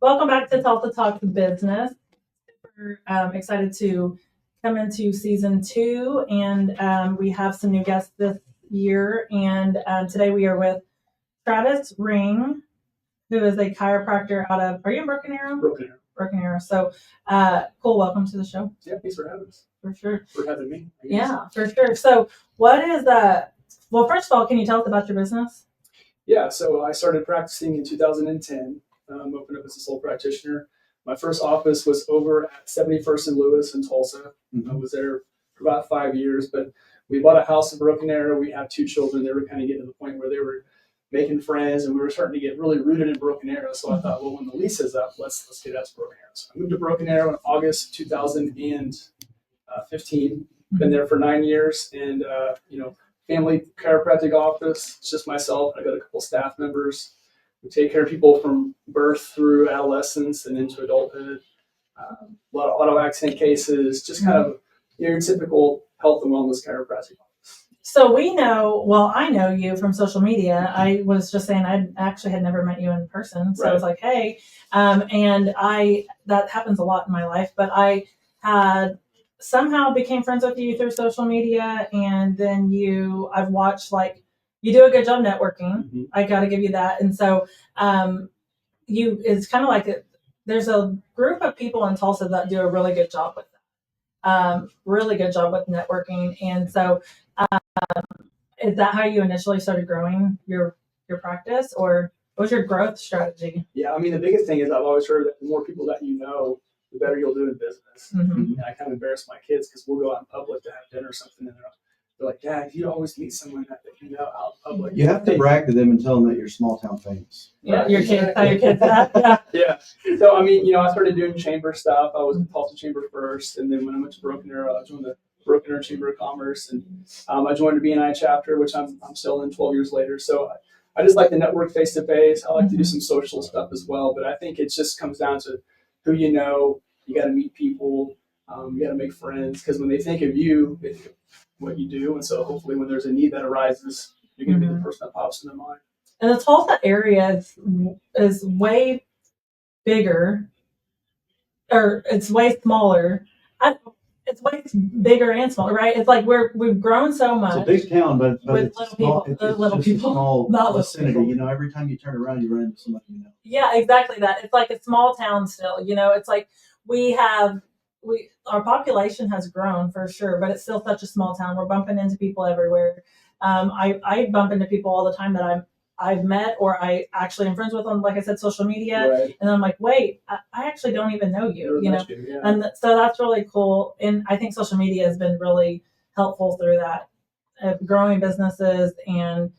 Welcome back to Tulsa Talk Business. We're excited to come into season 2, and we have some new guests this year. And today we are with Travis Ring, who is a chiropractor out of, are you in Broken Arrow? Broken Arrow. So cool. Welcome to the show. Yeah, thanks for having us. For sure. For having me. Yeah, for sure. So what is well, first of all, can you tell us about your business? Yeah, so I started practicing in 2010. Opened up as a sole practitioner. My first office was over at 71st and Lewis in Tulsa. I was there for about 5 years, but we bought a house in Broken Arrow. We had 2 children. They were kind of getting to the point where they were making friends, and we were starting to get really rooted in Broken Arrow. So I thought, well, when the lease is up, let's get out to Broken Arrow. So I moved to Broken Arrow in August 2015. Been there for 9 years, and family chiropractic office. It's just myself. I got a couple staff members. We take care of people from birth through adolescence and into adulthood. A lot of auto accident cases, just kind of your typical health and wellness chiropractic office. So we know, well, I know you from social media. I was just saying I actually had never met you in person. So I was like, hey, and that happens a lot in my life, but I had somehow became friends with you through social media. And then I've watched, like, you do a good job networking. I got to give you that. And so it's kind of like there's a group of people in Tulsa that do a really good job with that. Really good job with networking. And so is that how you initially started growing your practice, or what was your growth strategy? Yeah, I mean, the biggest thing is I've always heard that the more people that you know, the better you'll do in business. And I kind of embarrass my kids because we'll go out in public to have dinner or something, and they're like, Dad, you always meet someone that you know out in public. You have to brag to them and tell them that you're small town famous. Yeah, right. Your kids that. Yeah. So, I mean, I started doing chamber stuff. I was in Tulsa Chamber first, and then when I went to Broken Arrow, I joined the Broken Arrow Chamber of Commerce, and I joined the BNI chapter, which I'm still in 12 years later. So I just like to network face to face. I like to do some social stuff as well, but I think it just comes down to who you know. You got to meet people. You got to make friends, because when they think of you, they think of what you do, and so hopefully when there's a need that arises, you're going to be the person that pops in their mind. And the Tulsa area is way bigger, or it's way smaller. It's way bigger and smaller, right? It's like we've grown so much. It's a big town, but with it's little small. people, It's little just people, a small not vicinity. people. Every time you turn around, you run into somebody you know. Yeah, exactly that. It's like a small town still. It's like our population has grown for sure, but it's still such a small town. We're bumping into people everywhere. I bump into people all the time that I've met, or I actually am friends with on, like I said, social media. Right. And I'm like, wait, I actually don't even know you, Yeah. And so that's really cool. And I think social media has been really helpful through that, growing businesses and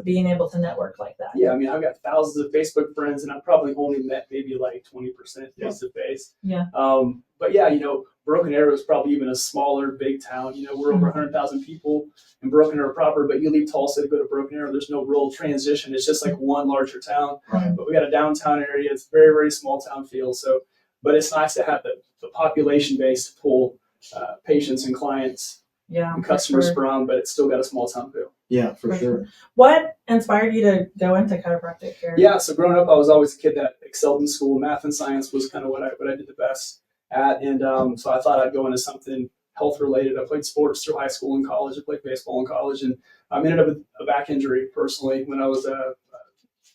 being able to network like that. Yeah, I mean, I've got thousands of Facebook friends, and I've probably only met maybe like 20% face to face. Yeah. But yeah, Broken Arrow is probably even a smaller, big town. We're over 100,000 people in Broken Arrow proper, but you leave Tulsa to go to Broken Arrow, there's no real transition. It's just like one larger town. Right. But we got a downtown area. It's very, very small town feel. So, but it's nice to have the population base to pull patients and clients and customers from, but it's still got a small town feel. Yeah, for sure. What inspired you to go into chiropractic care? Yeah, so growing up, I was always a kid that excelled in school. Math and science was kind of what I did the best at, and so I thought I'd go into something health related. I played sports through high school and college. I played baseball in college, and I ended up with a back injury personally when I was a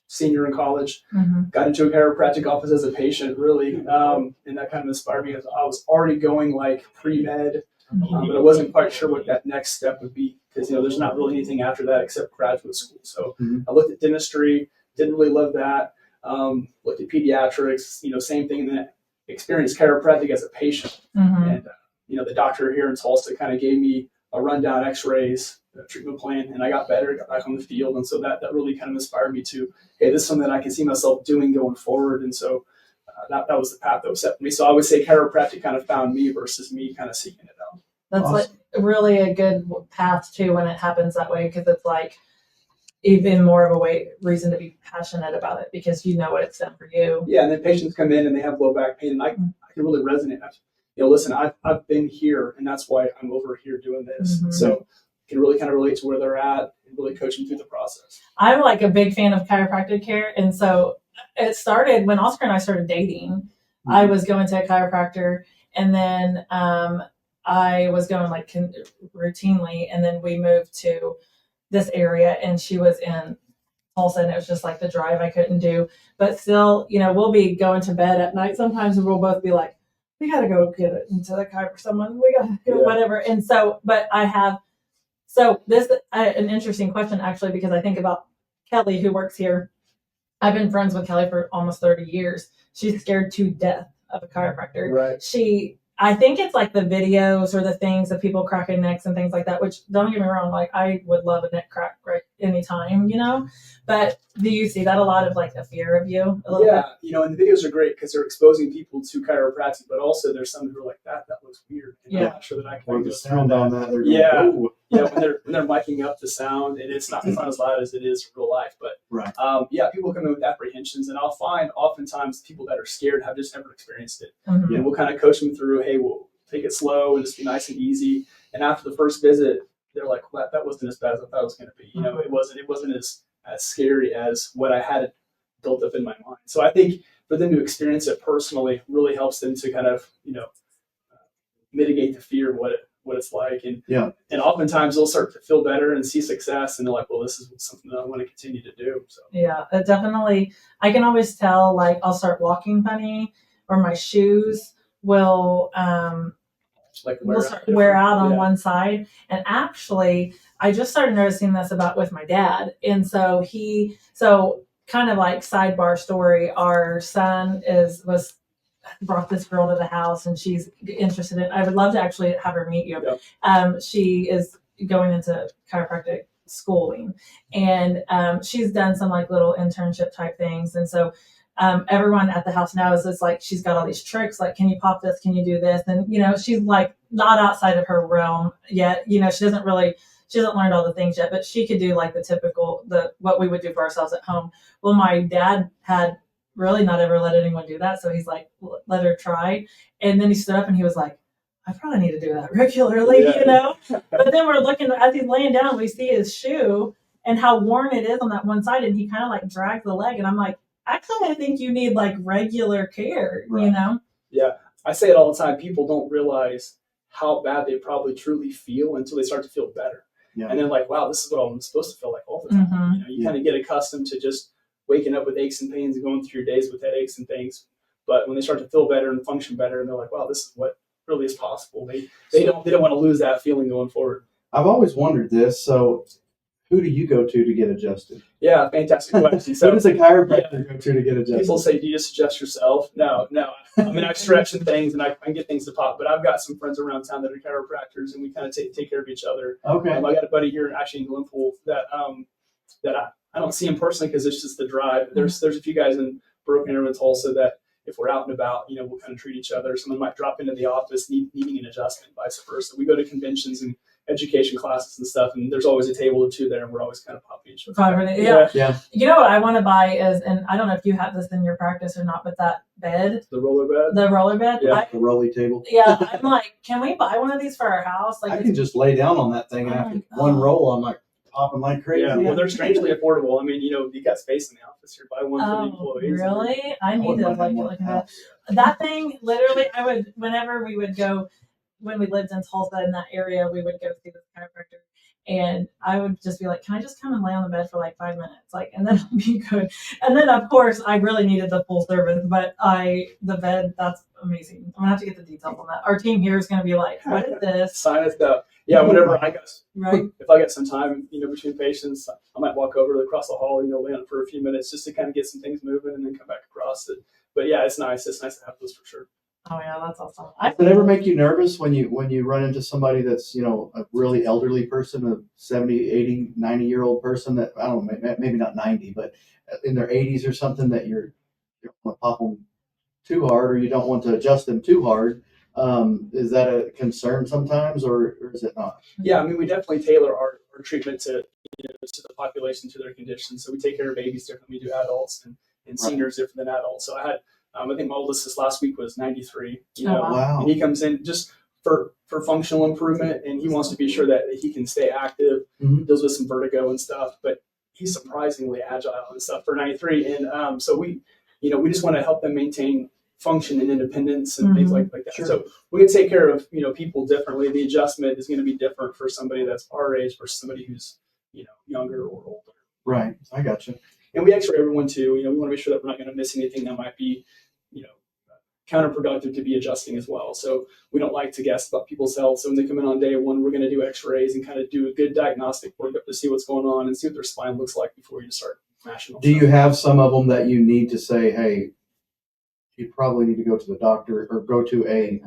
senior in college. Got into a chiropractic office as a patient, really, and that kind of inspired me. I was already going like pre-med, but I wasn't quite sure what that next step would be, because there's not really anything after that except graduate school. So I looked at dentistry, didn't really love that. Looked at pediatrics, same thing, and then experienced chiropractic as a patient. And the doctor here in Tulsa kind of gave me a rundown X-rays, treatment plan, and I got better, got back on the field, and so that really kind of inspired me to, hey, this is something that I can see myself doing going forward. And so that was the path that was set for me. So I would say chiropractic kind of found me versus me kind of seeking it out. That's awesome. Like really a good path too when it happens that way, because it's like even more of a reason to be passionate about it, because you know what it's done for you. Yeah, and then patients come in and they have low back pain, and I can really resonate. Listen, I've been here, and that's why I'm over here doing this. So I can really kind of relate to where they're at and really coach them through the process. I'm like a big fan of chiropractic care, and so it started when Oscar and I started dating. I was going to a chiropractor, and then I was going like routinely, and then we moved to this area, and she was in Tulsa, and it was just like the drive I couldn't do. But still, we'll be going to bed at night sometimes, and we'll both be like, we got to go get it into the chiropractor, someone, we got to go, whatever. And so, but I have, so this an interesting question actually, because I think about Kelly who works here. I've been friends with Kelly for almost 30 years. She's scared to death of a chiropractor. Right. I think it's like the videos or the things of people cracking necks and things like that, which don't get me wrong, like I would love a neck crack right anytime, but do you see that a lot of like a fear of you? A little bit? And the videos are great because they're exposing people to chiropractic, but also there's some who are like, that looks weird. And I'm not sure that I can Or go the through sound that. on that. They're going, when they're miking up the sound, and it's not as loud as it is in real life. But right. People come in with apprehensions, and I'll find oftentimes people that are scared have just never experienced it. Mm-hmm. And we'll kind of coach them through, hey, we'll take it slow and just be nice and easy. And after the first visit, they're like, well, that wasn't as bad as I thought it was going to be. It wasn't as scary as what I had built up in my mind. So I think for them to experience it personally really helps them to kind of, mitigate the fear of what it's like. And oftentimes they'll start to feel better and see success, and they're like, well, this is something that I want to continue to do. So yeah, it definitely, I can always tell, like I'll start walking funny, or my shoes will wear out on one side. And actually, I just started noticing this with my dad. And so kind of like sidebar story, our son was brought this girl to the house, and she's interested in, I would love to actually have her meet you. She is going into chiropractic schooling, and she's done some like little internship type things. And so everyone at the house now is just like, she's got all these tricks, like, can you pop this? Can you do this? And, she's like not outside of her realm yet. She hasn't learned all the things yet, but she could do like the typical, what we would do for ourselves at home. Well, my dad had really not ever let anyone do that. So he's like, let her try. And then he stood up and he was like, I probably need to do that regularly, But then we're looking, as he's laying down, we see his shoe and how worn it is on that one side. And he kind of like drags the leg. And I'm like, actually, I think you need like regular care, Yeah. I say it all the time. People don't realize how bad they probably truly feel until they start to feel better. Yeah. And then like, wow, this is what I'm supposed to feel like all the time. Mm-hmm. You kind of get accustomed to just waking up with aches and pains and going through your days with headaches and things. But when they start to feel better and function better, and they're like, wow, this is what really is possible. They don't want to lose that feeling going forward. I've always wondered this. So who do you go to get adjusted? Yeah, fantastic question. So who does a chiropractor go to get adjusted? People say, do you just adjust yourself? No. I mean, I stretch and things, and I can get things to pop. But I've got some friends around town that are chiropractors, and we kind of take care of each other. Okay. I got a buddy here actually in Glenpool that I don't see him personally because it's just the drive. There's a few guys in Broken Arrow and Tulsa that if we're out and about, we'll kind of treat each other. Someone might drop into the office needing an adjustment, vice versa. We go to conventions and education classes and stuff, and there's always a table or two there, and we're always kind of popping each other. Yeah. You know what I want to buy is, and I don't know if you have this in your practice or not, but that bed. The roller bed? The roller bed? Yeah, the rolly table. Yeah, I'm like, can we buy one of these for our house? Like, I can just lay down on that thing, and after one roll, I'm like popping like crazy. Yeah, well, they're strangely affordable. I mean, you got space in the office here. Buy one for the employees. Really? I need to look at that thing. Literally, I would, whenever we would go, when we lived in Tulsa in that area, we would go see the chiropractor, and I would just be like, can I just come and lay on the bed for like 5 minutes? Like, and then it'll be good. And then of course I really needed the full service, but the bed, that's amazing. I'm gonna have to get the details on that. Our team here is gonna be like, what is this? Sign us up. Yeah, whenever I got, right. If I got some time, between patients, I might walk over across the hall, lay on it for a few minutes just to kind of get some things moving and then come back across it. But yeah, it's nice. It's nice to have those for sure. Oh yeah, that's awesome. Does it ever make you nervous when you run into somebody that's, a really elderly person, a 70, 80, 90-year-old person that, I don't know, maybe not 90, but in their 80s or something, that you don't want to pop them too hard, or you don't want to adjust them too hard? Is that a concern sometimes, or is it not? Yeah, I mean, we definitely tailor our treatment to the population, to their conditions. So we take care of babies differently than we do adults, and seniors different than adults. So I had, I think my oldest this last week was 93. Wow. And he comes in just for functional improvement, and he wants to be sure that he can stay active. Mm-hmm. Deals with some vertigo and stuff, but he's surprisingly agile and stuff for 93. And so we just want to help them maintain function and independence and things like that. Sure. So we can take care of, people differently. The adjustment is going to be different for somebody that's our age versus somebody who's, younger or older. Right. I got you. And we x-ray everyone too. We want to make sure that we're not going to miss anything that might be, counterproductive to be adjusting as well. So we don't like to guess about people's health. So when they come in on day one, we're going to do x-rays and kind of do a good diagnostic workup to see what's going on and see what their spine looks like before you start mashing them. Do you have some of them that you need to say, hey, you probably need to go to the doctor or go to a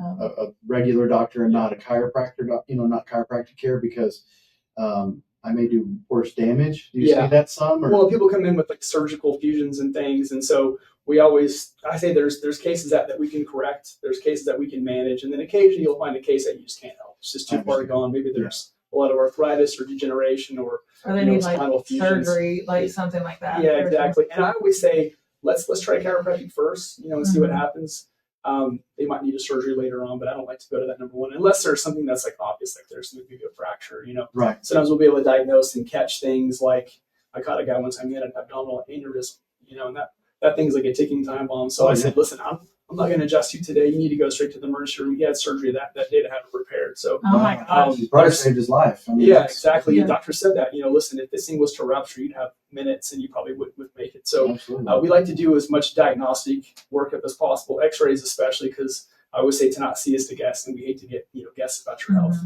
regular doctor and not a chiropractor, not chiropractic care because I may do worse damage? Do you see that some? Or? Well, people come in with like surgical fusions and things. And so I say there's cases that we can correct. There's cases that we can manage. And then occasionally you'll find a case that you just can't help. It's just too far gone. Maybe there's a lot of arthritis or degeneration or they need like fusions. surgery, like something like that. Yeah, exactly. And I always say, let's try chiropractic first, and see what happens. They might need a surgery later on, but I don't like to go to that number one unless there's something that's like obvious, like there's maybe a fracture. Right. Sometimes we'll be able to diagnose and catch things like I caught a guy one time, he had an abdominal aneurysm, and that thing's like a ticking time bomb. So I said, listen, I'm not going to adjust you today. You need to go straight to the emergency room. He had surgery that day to have it repaired. So, oh my gosh, probably saved his life. Exactly. The doctor said that, listen, if this thing was to rupture, you'd have minutes and you probably wouldn't make it. So we like to do as much diagnostic workup as possible, x-rays especially, because I always say to not see is to guess, and we hate to get, guess about your health.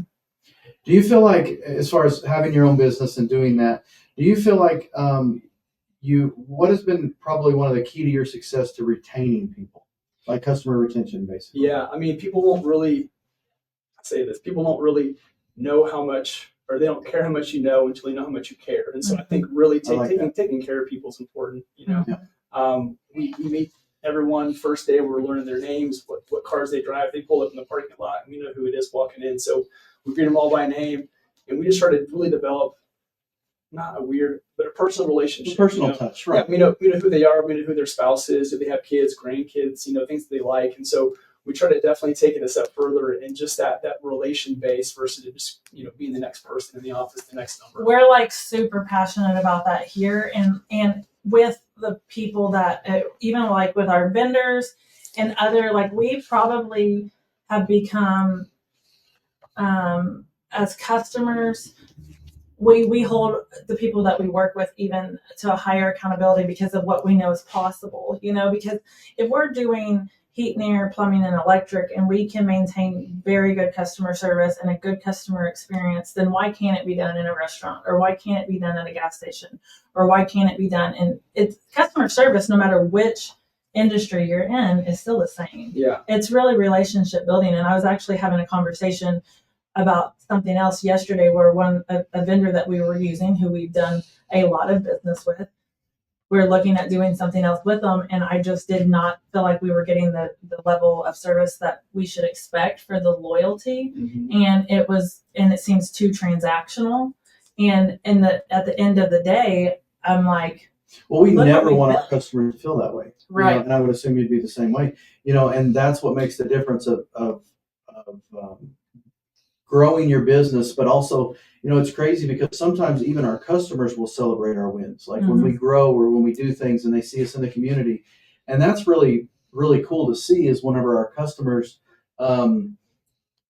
Do you feel like, as far as having your own business and doing that, do you feel like what has been probably one of the key to your success to retaining people? Like customer retention, basically. Yeah, people won't really people don't really know how much, or they don't care how much you know until they know how much you care. And so I think really taking care of people is important. We meet everyone first day. We're learning their names, what cars they drive. They pull up in the parking lot, and we know who it is walking in. So we greet them all by name, and we just started to really develop not a weird, but a personal relationship. Personal touch, right? Yeah, we know who they are. We know who their spouse is. Do they have kids, grandkids? Things that they like. And so we try to definitely take it a step further and just that relation base versus just being the next person in the office, the next number. We're like super passionate about that here, and with the people that even like with our vendors and other, like we probably have become as customers. We hold the people that we work with even to a higher accountability because of what we know is possible, because if we're doing heat and air, plumbing and electric, and we can maintain very good customer service and a good customer experience, then why can't it be done in a restaurant, or why can't it be done at a gas station, or why can't it be done in it's customer service, no matter which industry you're in, is still the same. Yeah. It's really relationship building. And I was actually having a conversation about something else yesterday where a vendor that we were using, who we've done a lot of business with, we're looking at doing something else with them, and I just did not feel like we were getting the level of service that we should expect for the loyalty. And it seems too transactional, and at the end of the day, I'm like, well, we never want our customers to feel that way, right? And I would assume you'd be the same way, and that's what makes the difference of growing your business. But also, it's crazy because sometimes even our customers will celebrate our wins, like when we grow or when we do things and they see us in the community. And that's really, really cool to see, is whenever our customers,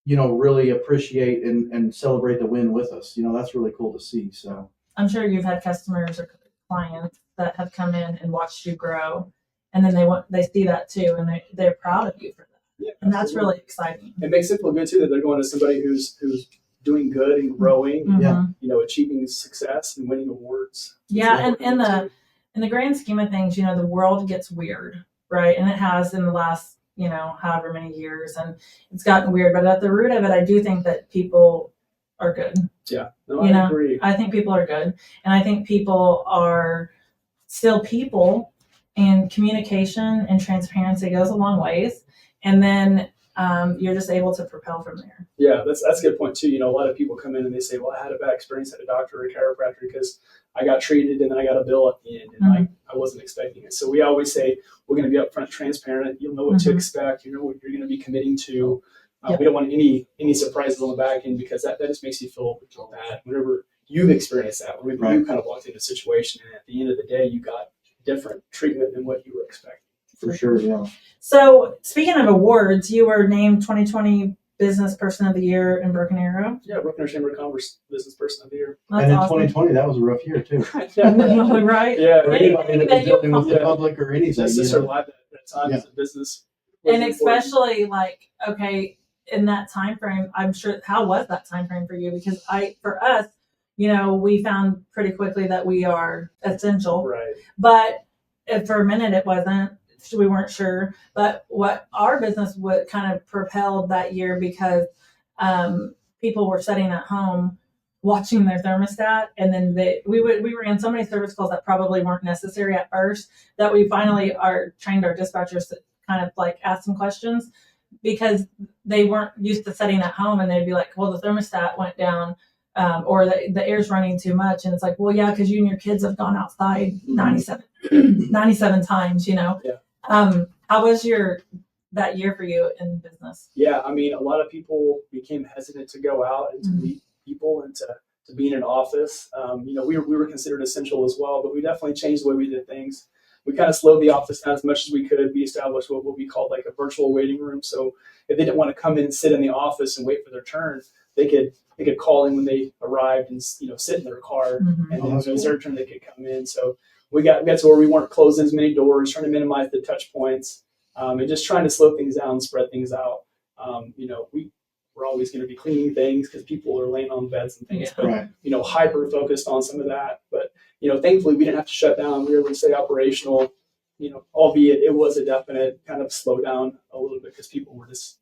really appreciate and celebrate the win with us. That's really cool to see. So I'm sure you've had customers or clients that have come in and watched you grow, and then they see that too, and they're proud of you for that. Yeah, and that's really exciting. It makes it feel good too that they're going to somebody who's doing good and growing, achieving success and winning awards. Yeah, and in the grand scheme of things, the world gets weird, right? And it has in the last, however many years, and it's gotten weird. But at the root of it, I do think that people are good. Yeah, no, I agree. I think people are good, and I think people are still people, and communication and transparency goes a long ways. And then you're just able to propel from there. Yeah, that's a good point too. A lot of people come in and they say, well, I had a bad experience at a doctor or a chiropractor because I got treated and then I got a bill at the end, and I wasn't expecting it. So we always say we're going to be upfront, transparent. You'll know what to expect. You know what you're going to be committing to. We don't want any surprises on the back end, because that just makes you feel bad. Whenever you've experienced that. When Right. you kind of walked into a situation, and at the end of the day, you got different treatment than what you were expecting. For sure, yeah. So speaking of awards, you were named 2020 Business Person of the Year in Broken Arrow. Yeah, Broken Arrow Chamber of Commerce Business Person of the Year. That's And in awesome. 2020, that was a rough year too. Right? Yeah, For anybody that was dealing with the Yeah. public or anything. just to you know. survive that time Yeah. as a business. And was important. especially like, okay, in that time frame, I'm sure, how was that time frame for you? Because for us, we found pretty quickly that we are essential, Right. but for a minute it wasn't. We weren't sure. But what our business would kind of propelled that year, because people were sitting at home watching their thermostat, and then we ran so many service calls that probably weren't necessary at first, that we finally trained our dispatchers to kind of like ask some questions, because they weren't used to sitting at home, and they'd be like, well, the thermostat went down, or the air's running too much. And it's like, well, yeah, because you and your kids have gone outside 97 times, Yeah. How was that year for you in business? Yeah, I mean, a lot of people became hesitant to go out and to meet people and to be in an office. We were considered essential as well, but we definitely changed the way we did things. We kind of slowed the office down as much as we could. We established what we called like a virtual waiting room. So if they didn't want to come in and sit in the office and wait for their turn, they could call in when they arrived and sit in their car, and then when it was their turn, they could come in. So we got to where we weren't closing as many doors, trying to minimize the touch points, and just trying to slow things down, spread things out. We're always going to be cleaning things because people are laying on beds and things, but Right. Hyper focused on some of that. But thankfully we didn't have to shut down. We were able to stay operational. Albeit it was a definite kind of slowdown a little bit because people were just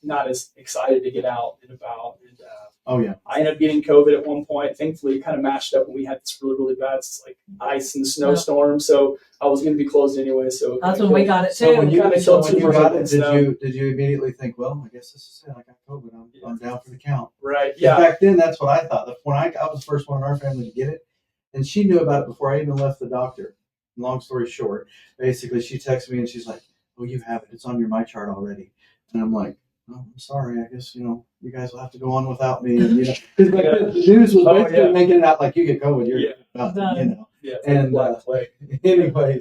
not as excited to get out and about. And Oh yeah. I ended up getting COVID at one point. Thankfully, it kind of matched up when we had this really, really bad like ice and snowstorm. So I was going to be closed anyway. So that's when we got it too. So when you got it, snow. did you immediately think, well, I guess this is it. I got COVID. I'm down for the count. Right. Yeah. Yeah. Back then, that's what I thought. When I was the first one in our family to get it, and she knew about it before I even left the doctor. Long story short, basically, she texted me and she's like, "Oh, you have it. It's on your MyChart already." And I'm like, "Oh, I'm sorry. I guess you guys will have to go on without me." And the news was basically making it out like you get COVID, you're done. Yeah. And Black plague. anyway,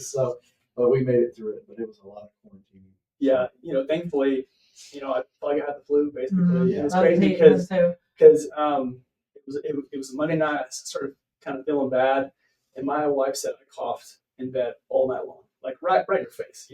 but we made it through it. But it was a lot of quarantine. Yeah. Thankfully, I felt like I had the flu basically. Yeah. And it's crazy because it was Monday night. I started kind of feeling bad, and my wife said I coughed in bed all night long, like right in your face,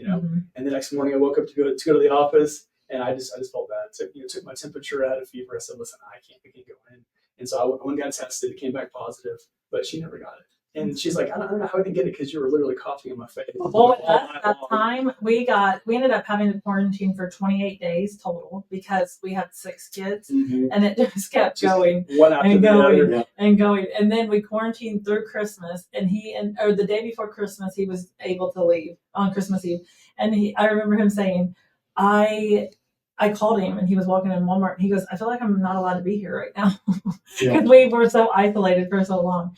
And the next morning I woke up to go to the office, and I just felt bad. So took my temperature, I had a fever. I said, listen, I can't go in. And so I went and got tested. It came back positive, but she never got it. And she's like, I don't know how I didn't get it because you were literally coughing in my face. Well, at that time, we ended up having to quarantine for 28 days total because we had 6 kids, and it just kept going one after and the going other. and going. And then we quarantined through Christmas, and or the day before Christmas, he was able to leave on Christmas Eve. And I remember him saying, I called him, and he was walking in Walmart, and he goes, I feel like I'm not allowed to be here right now because we were so isolated for so long.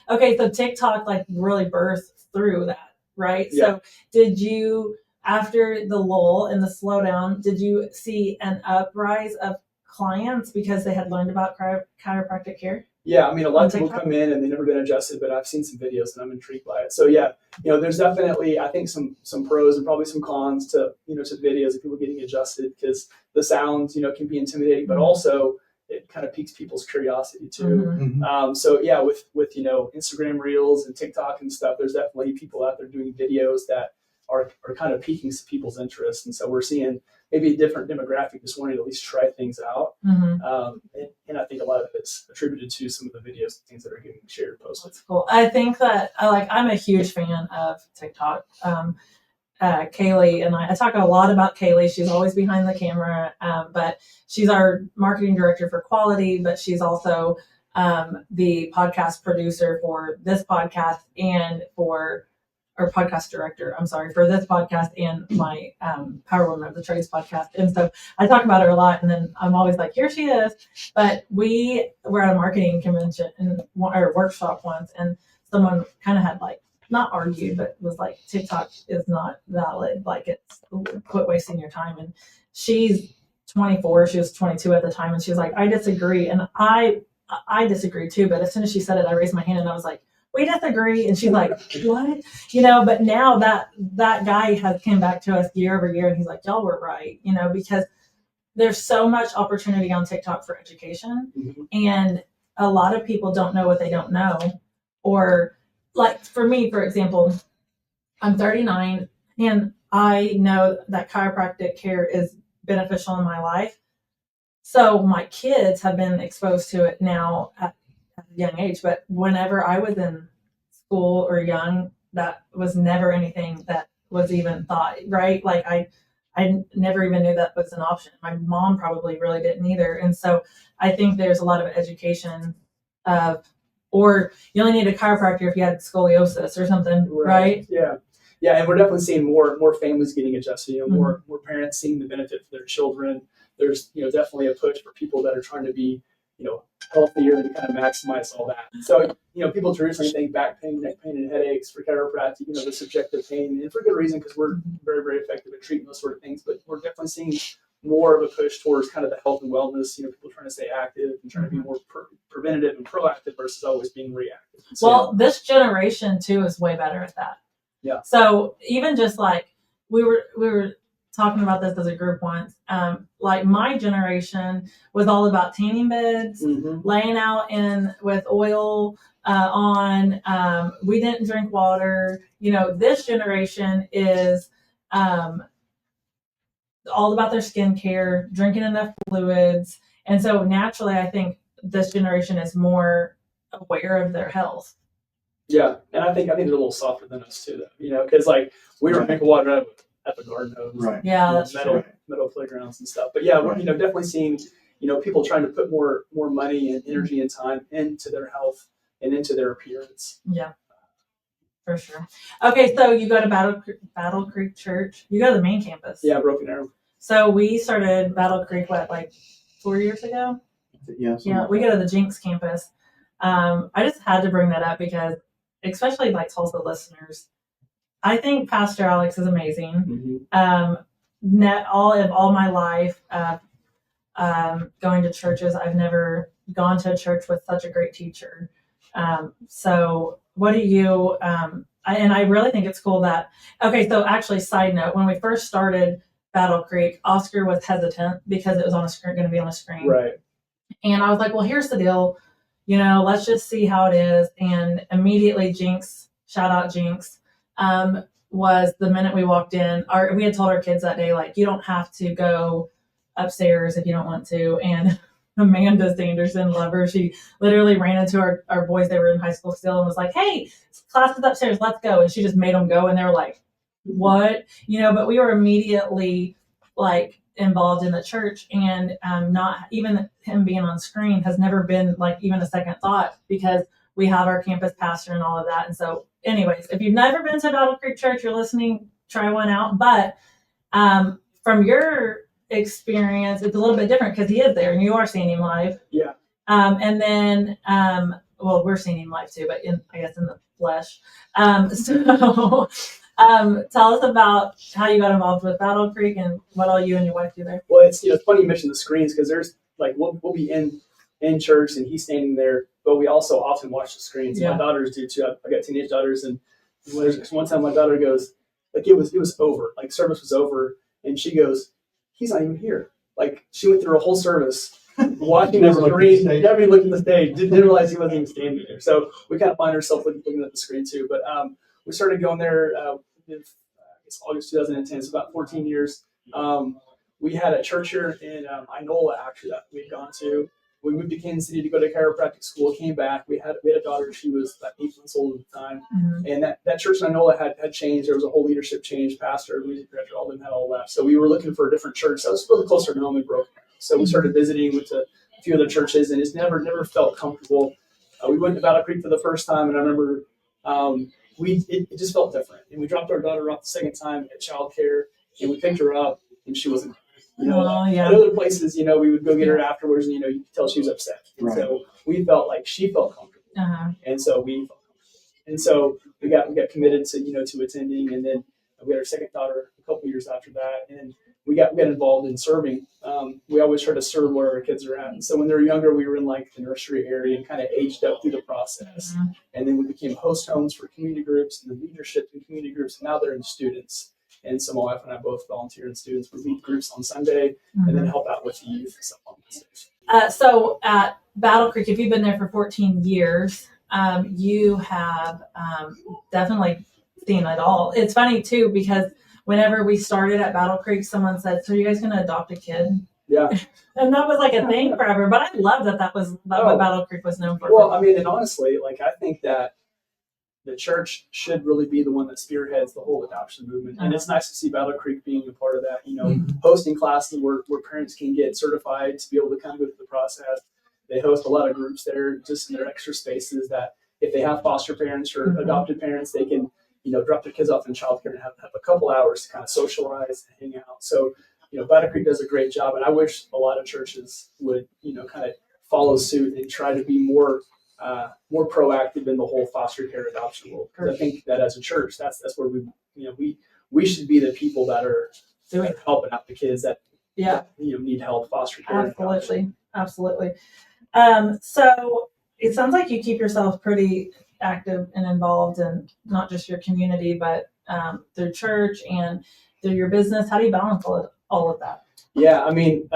Okay, so TikTok like really birthed through that, right? Yeah. So did you, after the lull and the slowdown, did you see an uprise of clients because they had learned about chiropractic care? Yeah, I mean, a lot On of people TikTok? come in and they've never been adjusted, but I've seen some videos and I'm intrigued by it. So yeah, there's definitely, I think some pros and probably some cons to to videos of people getting adjusted because the sounds can be intimidating, but also it kind of piques people's curiosity too. So yeah, with Instagram Reels and TikTok and stuff, there's definitely people out there doing videos that are kind of piquing people's interest, and so we're seeing maybe a different demographic just wanting to at least try things out. And I think a lot of it's attributed to some of the videos and things that are getting shared, posted. That's cool. I think that I'm a huge fan of TikTok. Kaylee and I talk a lot about Kaylee. She's always behind the camera, but she's our marketing director for quality, but she's also the podcast producer for this podcast and or podcast director, I'm sorry, for this podcast and my Power Woman of the Trades podcast. And so I talk about her a lot, and then I'm always like, here she is. But we were at a marketing convention or workshop once, and someone kind of had not argued, but was like, TikTok is not valid. Quit wasting your time. And she's 24. She was 22 at the time. And she was like, I disagree. And I I disagree too, but as soon as she said it, I raised my hand and I was like, we disagree. And she's like, what? You know, but now that guy has came back to us year over year and he's like, y'all were right, you know, because there's so much opportunity on TikTok for education. Mm-hmm. And a lot of people don't know what they don't know. Or like for me, for example, I'm 39 and I know that chiropractic care is beneficial in my life. So my kids have been exposed to it now at a young age. But whenever I was in school or young, that was never anything that was even thought, right? Like I never even knew that was an option. My mom probably really didn't either. And so I think there's a lot of education of, or you only need a chiropractor if you had scoliosis or something, right? Yeah. Yeah, and we're definitely seeing more families getting adjusted. You know, more parents seeing the benefit for their children. There's definitely a push for people that are trying to be healthier and kind of maximize all that. So people traditionally think back pain, neck pain, and headaches for chiropractic. The subjective pain, and for good reason because we're very very effective at treating those sort of things. But we're definitely seeing more of a push towards kind of the health and wellness. People trying to stay active and trying to be more preventative and proactive versus always being reactive. So, well, this generation too is way better at that. Yeah. So even just like we were talking about this as a group once, like my generation was all about tanning beds, laying out in with oil on. We didn't drink water. This generation is all about their skincare, drinking enough fluids, and so naturally, I think this generation is more aware of their health. Yeah, and I think they're a little softer than us too, though. Because like we were drinking water at the garden hose, right? Yeah, that's metal playgrounds and stuff. But yeah, we're definitely seeing people trying to put more money and energy and time into their health and into their appearance. Yeah, for sure. Okay, so you go to Battle Creek Church. You go to the main campus. Yeah, Broken Arrow. So we started Battle Creek like 4 years ago. Yeah, we go to the Jinx campus. I just had to bring that up because, especially like Tulsa listeners, I think Pastor Alex is amazing. All my life, going to churches, I've never gone to a church with such a great teacher. So what do you? I really think it's cool that. Okay, so actually, side note: when we first started Battle Creek, Oscar was hesitant because it was on a screen, going to be on a screen, right? And I was like, well, here's the deal. Let's just see how it is. And immediately Jinx, shout out Jinx, was the minute we walked in, we had told our kids that day, like, you don't have to go upstairs if you don't want to. And Amanda Sanderson, love her, she literally ran into our boys, they were in high school still, and was like, hey, class is upstairs, let's go. And she just made them go. And they were like, what? But we were immediately like involved in the church, and not even him being on screen has never been like even a second thought because we have our campus pastor and all of that. And so anyways, if you've never been to Battle Creek Church, you're listening, try one out. But from your experience, it's a little bit different because he is there and you are seeing him live. Yeah. And then well, we're seeing him live too, but I guess in the flesh. So tell us about how you got involved with Battle Creek and what all you and your wife do there. Well, it's funny you mentioned the screens because there's like we'll be in church and he's standing there, but we also often watch the screens. Yeah. My daughters do too. I got teenage daughters, and one time my daughter goes, like it was over, like service was over, and she goes, he's not even here. Like she went through a whole service watching the screen, never even looked at the stage, didn't realize he wasn't even standing there. So we kind of find ourselves looking at the screen too. But we started going there in August 2010, so about 14 years. We had a church here in Inola actually that we'd gone to. We moved to Kansas City to go to chiropractic school, came back. We had a daughter, she was about 8 months old at the time. And that church in Inola had changed. There was a whole leadership change, pastor, music director, all of them had all left. So we were looking for a different church. So it was really closer to home in Broken Arrow. So we started visiting, went to a few other churches, and it's never felt comfortable. We went to Battle Creek for the first time, and I remember it just felt different. And we dropped our daughter off the second time at childcare, and we picked her up, and she wasn't. At other places, we would go get her afterwards, and you could tell she was upset. And so we felt like she felt comfortable, and so we felt comfortable. And so we got committed to to attending, and then We had our second daughter a couple years after that, and we got involved in serving. We always try to serve where our kids are at. And so when they were younger, we were in like the nursery area and kind of aged up through the process. And then we became host homes for community groups and then leadership in community groups. And now they're in students. And so my wife and I both volunteer in students. We lead groups on Sunday and then help out with the youth and stuff on Wednesdays. So at Battle Creek, if you've been there for 14 years, you have definitely seen it all. It's funny too, because whenever we started at Battle Creek, someone said, "So are you guys going to adopt a kid?" Yeah. And that was like a thing forever. But I love that was what Battle Creek was known for. Well, I mean, and honestly, like I think that the church should really be the one that spearheads the whole adoption movement. And it's nice to see Battle Creek being a part of that, you know, hosting classes where parents can get certified to be able to kind of go through the process. They host a lot of groups there just in their extra spaces that if they have foster parents or adopted parents, they can, you know, drop their kids off in childcare and have a couple hours to kind of socialize and hang out. So, you know, Battle Creek does a great job. And I wish a lot of churches would, you know, kind of follow suit and try to be more proactive in the whole foster care adoption world. Because I think that as a church, that's where we should be the people that are helping out the kids that need help foster care. Absolutely. So it sounds like you keep yourself pretty active and involved in not just your community, but through church and through your business. How do you balance all of that? Yeah, I mean,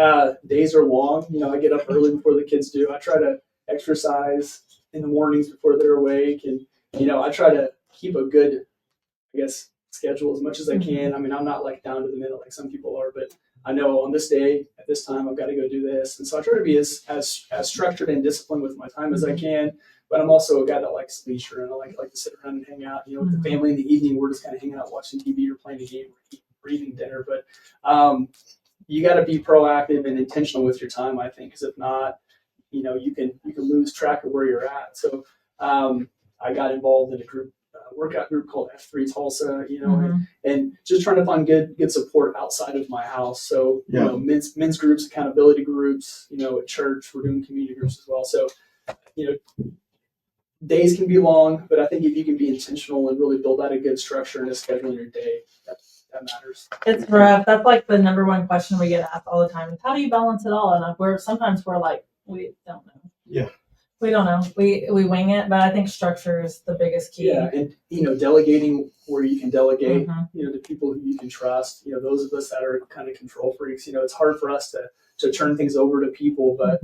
days are long. You know, I get up early before the kids do. I try to exercise in the mornings before they're awake. And, you know, I try to keep a good, I guess, schedule as much as I can. I mean, I'm not like down to the minute like some people are, but I know on this day at this time I've got to go do this. And so I try to be as structured and disciplined with my time as I can. But I'm also a guy that likes leisure and I like to sit around and hang out. You know, with the family in the evening, we're just kind of hanging out, watching TV or playing a game or eating dinner. But you got to be proactive and intentional with your time, I think, because if not, you know, you can lose track of where you're at. So I got involved in a group, workout group called F3 Tulsa, you know, and just trying to find good support outside of my house. So, you know, men's groups, accountability groups, you know, at church, we're doing community groups as well. So, you know, days can be long, but I think if you can be intentional and really build out a good structure and a schedule in your day, that matters. It's rough. That's like the number one question we get asked all the time. How do you balance it all? And sometimes we're like, we don't know. Yeah. We don't know. We wing it, but I think structure is the biggest key. Yeah, and you know, delegating where you can delegate, you know, to people who you can trust. You know, those of us that are kind of control freaks, you know, it's hard for us to turn things over to people, but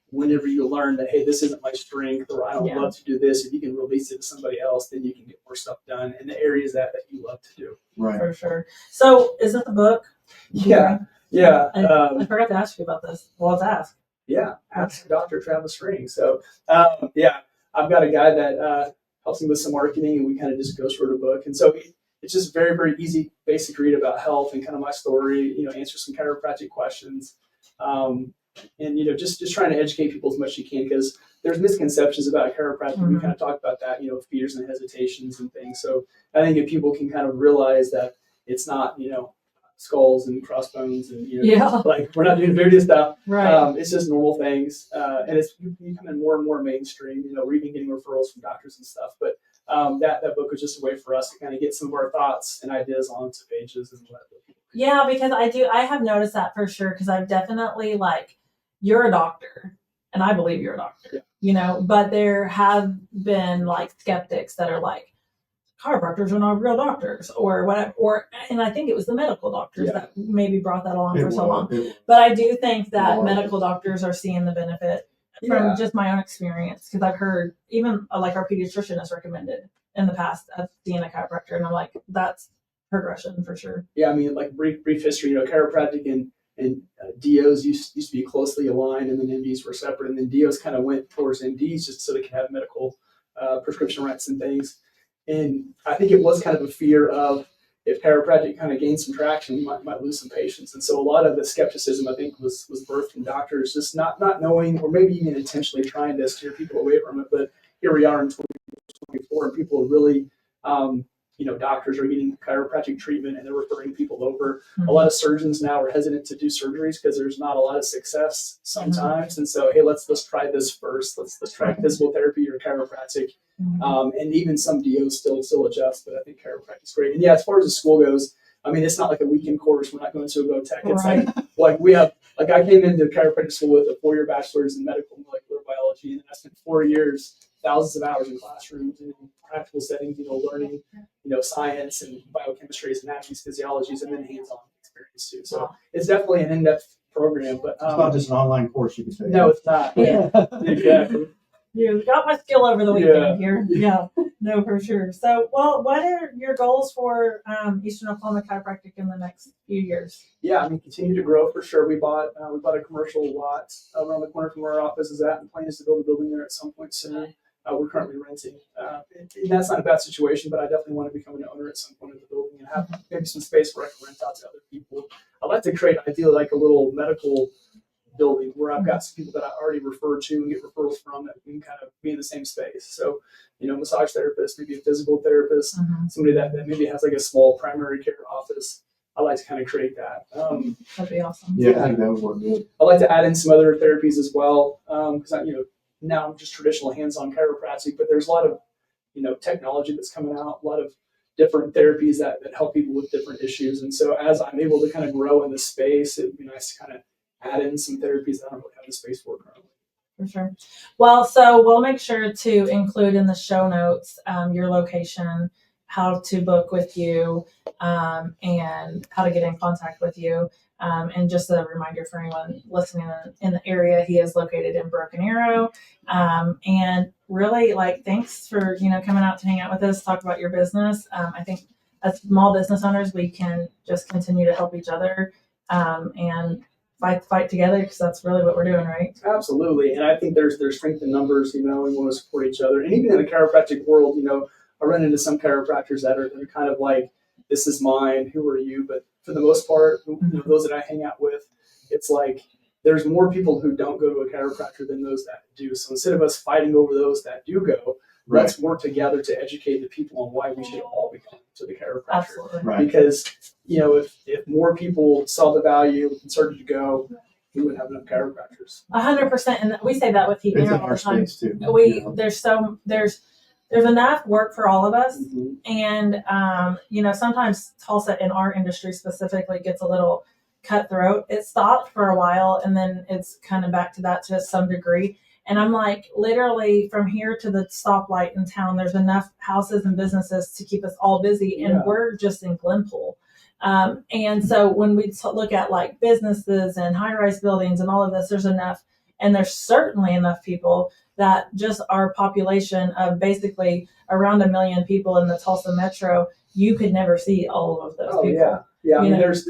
whenever you learn that, hey, this isn't my strength, or I don't love to do this, if you can release it to somebody else, then you can get more stuff done in the areas that you love to do. Right. For sure. So is it the book? Yeah. I forgot to ask you about this. Well, let's ask. Yeah, ask Dr. Travis Ring. So, I've got a guy that helps me with some marketing, and we kind of just goes through the book. And so it's just very, very easy, basic read about health and kind of my story, you know, answer some chiropractic questions. And, you know, just trying to educate people as much as you can, because there's misconceptions about chiropractic. We kind of talked about that, you know, fears and hesitations and things. So I think if people can kind of realize that it's not, you know, skulls and crossbones and, you know, like we're not doing voodoo stuff. Right. It's just normal things. And it's becoming more and more mainstream, you know, we're even getting referrals from doctors and stuff. But that book was just a way for us to kind of get some of our thoughts and ideas onto pages and let people. Yeah, because I have noticed that for sure, because I've definitely, like, you're a doctor and I believe you're a doctor, you know, but there have been like skeptics that are like, chiropractors are not real doctors or whatever, and I think it was the medical doctors that maybe brought that along for so long. But I do think that medical doctors are seeing the benefit from just my own experience, because I've heard even like our pediatrician has recommended in the past of seeing a chiropractor, and I'm like, that's progression for sure. Yeah, I mean, like brief history, you know, chiropractic and DOs used to be closely aligned, and then MDs were separate, and then DOs kind of went towards MDs just so they could have medical prescription rights and things. And I think it was kind of a fear of, if chiropractic kind of gained some traction, you might lose some patients. And so a lot of the skepticism, I think, was birthed from doctors just not knowing, or maybe even intentionally trying to steer people away from it. But here we are in 2024, and people are really doctors are getting chiropractic treatment and they're referring people over. A lot of surgeons now are hesitant to do surgeries because there's not a lot of success sometimes. And so, hey, let's try this first. Let's try physical therapy or chiropractic. And even some DOs still adjust, but I think chiropractic is great. And yeah, as far as the school goes, I mean, it's not like a weekend course. We're not going to a Go Tech. It's like we have, like I came into chiropractic school with a 4-year bachelor's in medical molecular biology, and I spent 4 years, thousands of hours in classrooms and in practical settings, learning, science and biochemistries, anatomies, physiologies, and then hands-on experience too. So it's definitely an in-depth program, but It's not just an online course you can take. no, it's not. Yeah. Exactly. You got my skill over the weekend here. Yeah, no, for sure. So, well, what are your goals for Eastern Oklahoma Chiropractic in the next few years? Yeah, I mean, continue to grow for sure. We bought a commercial lot around the corner from where our office is at, and plan is to build a building there at some point soon. We're currently renting. And that's not a bad situation, but I definitely want to become an owner at some point of the building and have maybe some space where I can rent out to other people. I'd like to create, ideally, like a little medical building where I've got some people that I already refer to and get referrals from that can kind of be in the same space. So, massage therapist, maybe a physical therapist, somebody that maybe has like a small primary care office. I like to kind of create that. That'd be awesome. Yeah, I think that would work good. I like to add in some other therapies as well, because now I'm just traditional hands-on chiropractic, but there's a lot of technology that's coming out, a lot of different therapies that help people with different issues. And so as I'm able to kind of grow in the space, it'd be nice to kind of add in some therapies that I don't really have the space for currently. For sure. Well, so we'll make sure to include in the show notes your location, how to book with you, and how to get in contact with you. And just a reminder for anyone listening in the area, he is located in Broken Arrow. And really, thanks for coming out to hang out with us, talk about your business. I think as small business owners, we can just continue to help each other and fight together, because that's really what we're doing, right? Absolutely. And I think there's strength in numbers, we want to support each other. And even in the chiropractic world, I run into some chiropractors that are kind of like, this is mine, who are you? But for the most part, those that I hang out with, it's like there's more people who don't go to a chiropractor than those that do. So instead of us fighting over those that do go, let's work together to educate the people on why we should all be coming to the chiropractor. Absolutely. Right. Because, if more people saw the value and started to go, we wouldn't have enough chiropractors. 100%. And we say that with Heat It's Air in all our the time. space too. There's enough work for all of us. Mm-hmm. And, sometimes Tulsa in our industry specifically gets a little cutthroat. It stopped for a while and then it's kind of back to that to some degree. And I'm like, literally from here to the stoplight in town, there's enough houses and businesses to keep us all busy. And we're just in Glenpool. And so when we look at like businesses and high-rise buildings and all of this, there's enough. And there's certainly enough people that just our population of basically around 1 million people in the Tulsa metro, you could never see all of those people. Yeah. I mean, there's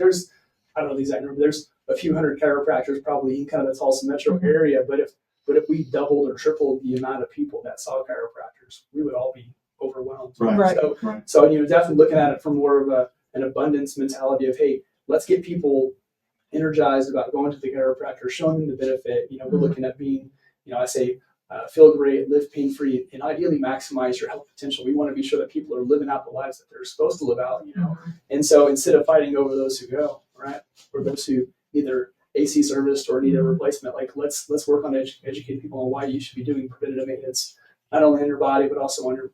I don't know the exact number. There's a few hundred chiropractors probably in kind of the Tulsa metro area. But if we doubled or tripled the amount of people that saw chiropractors, we would all be overwhelmed. Right. So definitely looking at it from more of an abundance mentality of, hey, let's get people energized about going to the chiropractor, showing them the benefit. We're looking at being, I say, feel great, live pain-free, and ideally maximize your health potential. We want to be sure that people are living out the lives that they're supposed to live out, And so instead of fighting over those who go, right, or those who either AC serviced or need a replacement, let's work on educating people on why you should be doing preventative maintenance, not only on your body, but also on your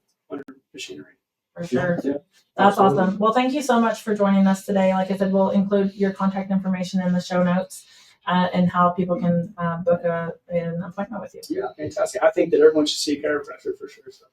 machinery. For sure. Yeah. That's awesome. Well, thank you so much for joining us today. Like I said, we'll include your contact information in the show notes and how people can book an appointment with you. Yeah, fantastic. I think that everyone should see a chiropractor for sure. So.